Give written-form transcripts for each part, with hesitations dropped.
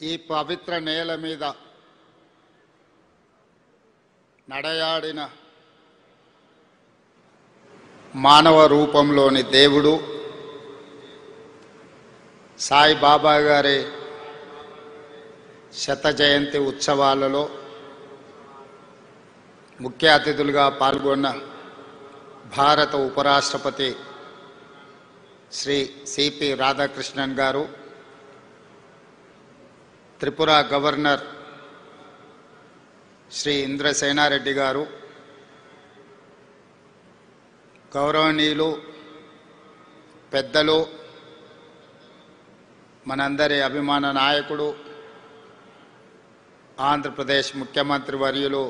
ఈ పవిత్ర నేల మీద నడయాడిన మానవ రూపంలోని దేవుడు సాయిబాబా గారి శత జయంతి ఉత్సవాలలో ముఖ్య అతిథులుగా పాల్గొన్న భారత ఉపరాష్ట్రపతి శ్రీ సిపి రాధాకృష్ణన్ గారు, త్రిపుర గవర్నర్ శ్రీ ఇంద్రసేనారెడ్డి గారు, గౌరవనీయులు పెద్దలు, మనందరి అభిమాన నాయకుడు, ఆంధ్రప్రదేశ్ ముఖ్యమంత్రి వర్యులు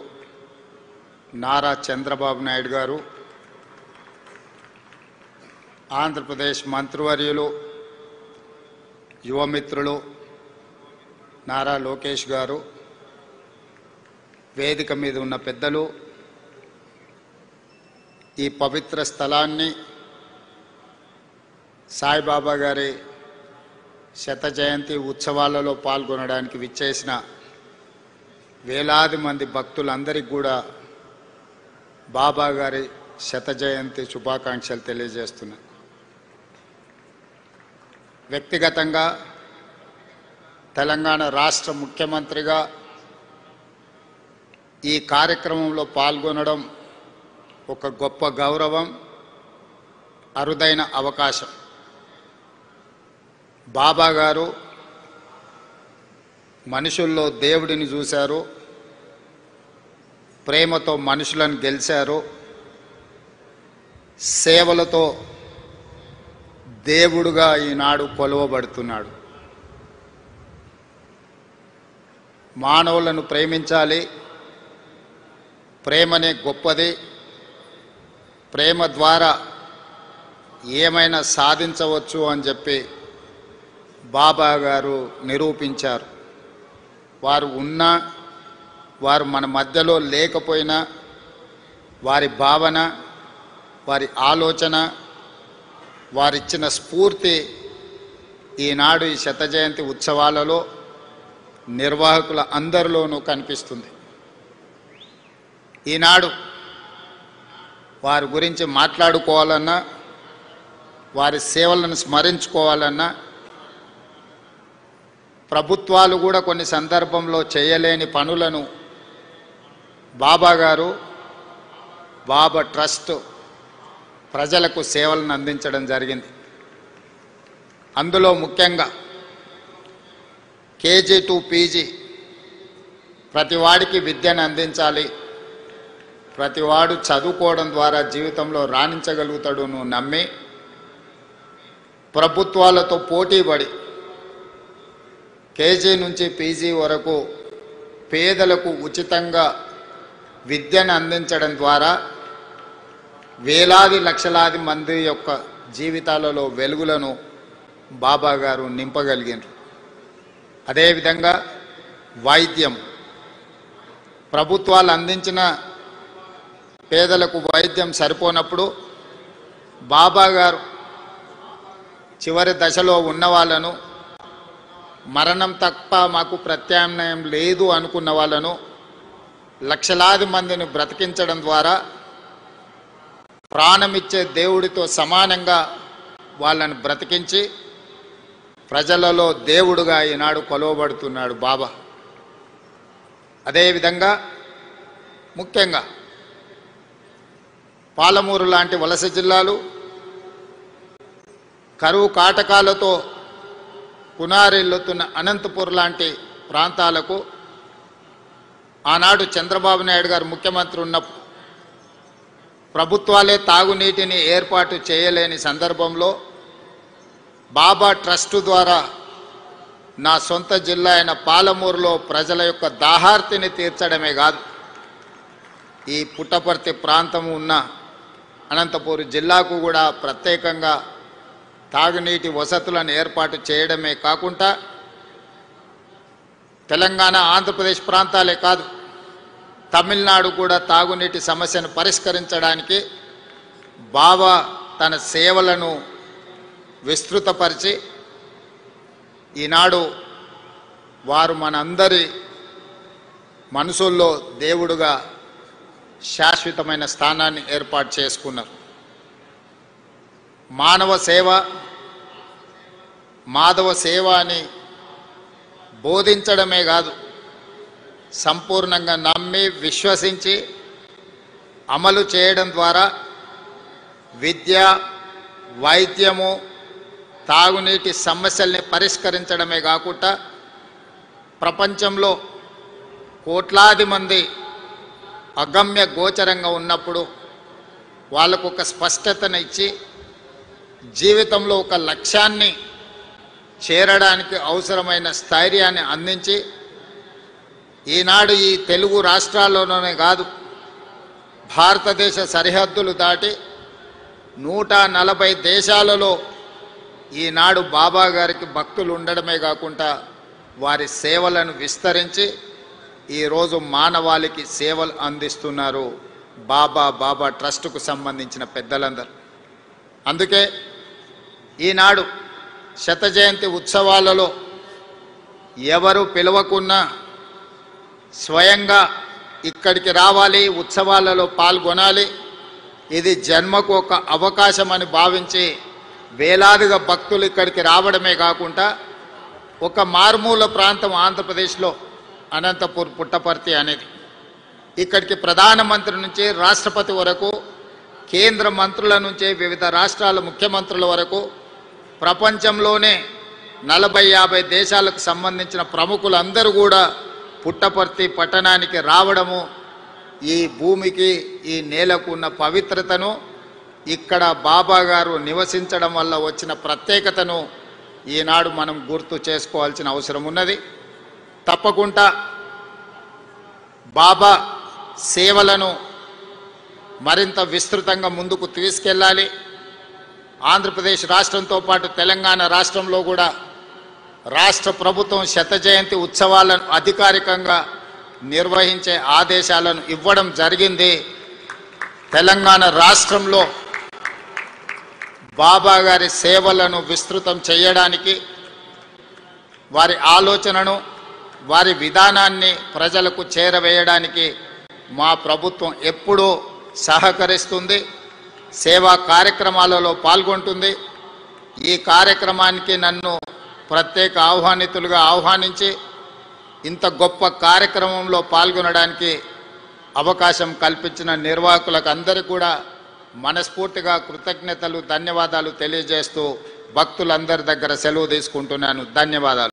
నారా చంద్రబాబు నాయుడు గారు, ఆంధ్రప్రదేశ్ మంత్రివర్యులు యువమిత్రులు నారా లోకేష్ గారు, వేదిక మీద ఉన్న పెద్దలు, ఈ పవిత్ర స్థలాన్ని సాయిబాబా గారి శత జయంతి ఉత్సవాలలో పాల్గొనడానికి విచ్చేసిన వేలాది మంది భక్తులందరికీ కూడా బాబా గారి శత జయంతి శుభాకాంక్షలు తెలియజేస్తున్నా. వ్యక్తిగతంగా తెలంగాణ రాష్ట్ర ముఖ్యమంత్రిగా ఈ కార్యక్రమంలో పాల్గొనడం ఒక గొప్ప గౌరవం, అరుదైన అవకాశం. బాబా గారు మనుషుల్లో దేవుడిని చూశారు, ప్రేమతో మనుషులను గెలిచారు, సేవలతో దేవుడుగా ఈనాడు కొలువబడుతున్నాడు. మానవులను ప్రేమించాలి, ప్రేమనే గొప్పది, ప్రేమ ద్వారా ఏమైనా సాధించవచ్చు అని చెప్పి బాబా గారు నిరూపించారు. వారు ఉన్నా, వారు మన మధ్యలో లేకపోయినా, వారి భావన, వారి ఆలోచన, వారిచ్చిన స్ఫూర్తి ఈనాడు ఈ శత జయంతి ఉత్సవాలలో నిర్వాహకుల అందరిలోనూ కనిపిస్తుంది. ఈనాడు వారి గురించి మాట్లాడుకోవాలన్నా, వారి సేవలను స్మరించుకోవాలన్నా, ప్రభుత్వాలు కూడా కొన్ని సందర్భంలో చేయలేని పనులను బాబా గారు, బాబా ట్రస్ట్ ప్రజలకు సేవలను అందించడం జరిగింది. అందులో ముఖ్యంగా కేజీ టు పీజీ ప్రతివాడికి విద్యను అందించాలి, ప్రతివాడు చదువుకోవడం ద్వారా జీవితంలో రాణించగలుగుతాడు నువ్వు నమ్మి ప్రభుత్వాలతో పోటీపడి కేజీ నుంచి పీజీ వరకు పేదలకు ఉచితంగా విద్యను అందించడం ద్వారా వేలాది లక్షలాది మంది యొక్క జీవితాలలో వెలుగులను బాబా గారు నింపగలిగినారు. అదేవిధంగా వైద్యం, ప్రభుత్వాలు అందించిన పేదలకు వైద్యం సరిపోనప్పుడు బాబా గారు చివరి దశలో ఉన్న వాళ్ళను, మరణం తప్ప మాకు ప్రత్యామ్నాయం లేదు అనుకున్న వాళ్ళను లక్షలాది మందిని బ్రతికించడం ద్వారా ప్రాణమిచ్చే దేవుడితో సమానంగా వాళ్ళని బ్రతికించి ప్రజలలో దేవుడుగా ఈనాడు కొలవబడుతున్నాడు బాబా. అదేవిధంగా ముఖ్యంగా పాలమూరు లాంటి వలస జిల్లాలు కరువు కాటకాలతో కునారెల్లుతున్న అనంతపూర్ లాంటి ప్రాంతాలకు ఆనాడు చంద్రబాబు నాయుడు గారు ముఖ్యమంత్రి ఉన్నప్పుడు ప్రభుత్వాలే తాగునీటిని ఏర్పాటు చేయలేని సందర్భంలో బాబా ట్రస్టు ద్వారా నా సొంత జిల్లా అయిన పాలమూరులో ప్రజల యొక్క దాహార్తిని తీర్చడమే కాదు, ఈ పుట్టపర్తి ప్రాంతం ఉన్న అనంతపూర్ జిల్లాకు కూడా ప్రత్యేకంగా తాగునీటి వసతులను ఏర్పాటు చేయడమే కాకుండా తెలంగాణ, ఆంధ్రప్రదేశ్ ప్రాంతాలే కాదు, తమిళనాడు కూడా తాగునీటి సమస్యను పరిష్కరించడానికి బాబా తన సేవలను విస్తృతపరిచి ఈనాడు వారు మనందరి మనసుల్లో దేవుడుగా శాశ్వతమైన స్థానాన్ని ఏర్పాటు చేసుకున్నారు. మానవ సేవ, మాధవ సేవ అని బోధించడమే కాదు, సంపూర్ణంగా నమ్మి విశ్వసించి అమలు చేయడం ద్వారా విద్య, వైద్యము, తాగునీటి సమస్యల్ని పరిష్కరించడమే కాకుండా ప్రపంచంలో కోట్లాది మంది అగమ్య గోచరంగా ఉన్నప్పుడు వాళ్ళకు ఒక స్పష్టతను ఇచ్చి జీవితంలో ఒక లక్ష్యాన్ని చేరడానికి అవసరమైన స్థైర్యాన్ని అందించి ఈనాడు ఈ తెలుగు రాష్ట్రాల్లోనే కాదు, భారతదేశ సరిహద్దులు దాటి 140 దేశాలలో ఈనాడు బాబా గారికి భక్తులు ఉండడమే కాకుండా వారి సేవలను విస్తరించి ఈరోజు మానవాళికి సేవలు అందిస్తున్నారు బాబా ట్రస్టుకు సంబంధించిన పెద్దలందరూ. అందుకే ఈనాడు శత జయంతి ఉత్సవాలలో ఎవరు పిలవకున్నా స్వయంగా ఇక్కడికి రావాలి, ఉత్సవాలలో పాల్గొనాలి, ఇది జన్మకు ఒక అవకాశం అని భావించి వేలాదిగా భక్తులు ఇక్కడికి రావడమే కాకుండా ఒక మారుమూల ప్రాంతం ఆంధ్రప్రదేశ్లో అనంతపూర్ పుట్టపర్తి అనేది, ఇక్కడికి ప్రధానమంత్రి నుంచి రాష్ట్రపతి వరకు, కేంద్ర మంత్రుల నుంచి వివిధ రాష్ట్రాల ముఖ్యమంత్రుల వరకు, ప్రపంచంలోనే 40-50 దేశాలకు సంబంధించిన ప్రముఖులందరూ కూడా పుట్టపర్తి పట్టణానికి రావడము ఈ భూమికి, ఈ నేలకు ఉన్న పవిత్రతను, ఇక్కడ బాబా గారు నివసించడం వల్ల వచ్చిన ప్రత్యేకతను ఈనాడు మనం గుర్తు చేసుకోవాల్సిన అవసరం ఉన్నది. తప్పకుండా బాబా సేవలను మరింత విస్తృతంగా ముందుకు తీసుకెళ్ళాలి. ఆంధ్రప్రదేశ్ రాష్ట్రంతో పాటు తెలంగాణ రాష్ట్రంలో కూడా రాష్ట్ర ప్రభుత్వం శత జయంతి ఉత్సవాలను అధికారికంగా నిర్వహించే ఆదేశాలను ఇవ్వడం జరిగింది. తెలంగాణ రాష్ట్రంలో బాబా గారి సేవలను విస్తృతం చేయడానికి, వారి ఆలోచనను, వారి విధానాన్ని ప్రజలకు చేరవేయడానికి మా ప్రభుత్వం ఎప్పుడూ సహకరిస్తుంది, సేవా కార్యక్రమాలలో పాల్గొంటుంది. ఈ కార్యక్రమానికి నన్ను ప్రత్యేక ఆహ్వానితులుగా ఆహ్వానించి ఇంత గొప్ప కార్యక్రమంలో పాల్గొనడానికి అవకాశం కల్పించిన నిర్వాహకులకు అందరికీ కూడా మనస్ఫూర్తిగా కృతజ్ఞతలు, ధన్యవాదాలు తెలియజేస్తూ భక్తులందరి దగ్గర సెలవు తీసుకుంటున్నాను. ధన్యవాదాలు.